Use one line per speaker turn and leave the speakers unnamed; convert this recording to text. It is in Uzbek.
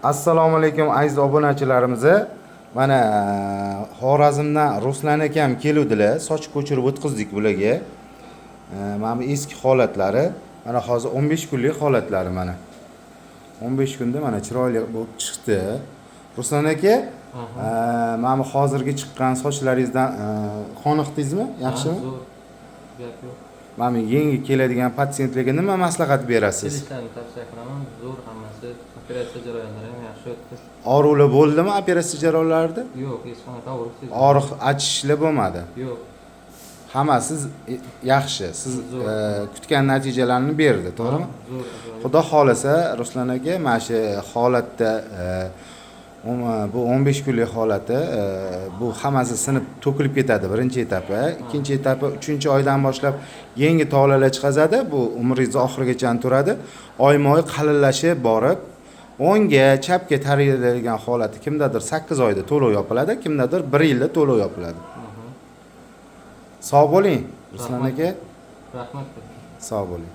Assalomu alaykum aziz obunachilarimiz. Mana Xorazmdan Ruslan akam keluvdilar. Soch ko'chirib o'tkazdik bularga. Mana bu eski holatlari. Mana hozir 15 kunlik holatlari mana. 15 kunda mana chiroyli bo'lib chiqdi. Ruslan aka, mana bu hozirgi chiqqan sochlaringizdan qoniqdingizmi? Yaxshimi?
Zo'r. Gap yo'q.
Mana yangi keladigan patsientlarga nima maslahat berasiz?
Kelishlarni tavsiya qilaman. Zo'r hammasi. Operatsiya jarayonlari ham yaxshi o'tdi.
Og'riqlar bo'ldimi operatsiya jarayonlarida?
Yo'q, hech qanaqa og'riq
Og'riq, achishlar bo'lmadi.
yo'q.
Hammasi yaxshi. Siz kutgan natijalarni berdi, to'g'rimi?
Zo'r.
Xudo xolasa Ruslan aka mana shu holatda bu 15 kunlik holati bu hammasi sinib to'kilib ketadi birinchi etapi, ikkinchi etapi 3-oydan boshlab yangi tolalar chiqazadi. Bu umringiz oxirigacha turadi. Oyma-oy qalinlashib borib o'ngga, chapga tarayadigan holati kimdadir 8 oyda to'lov yopiladi, kimdadir 1 yilda to'lov yopiladi. Sog' bo'ling, Ruslan aka.
Rahmat.
Sog' bo'ling.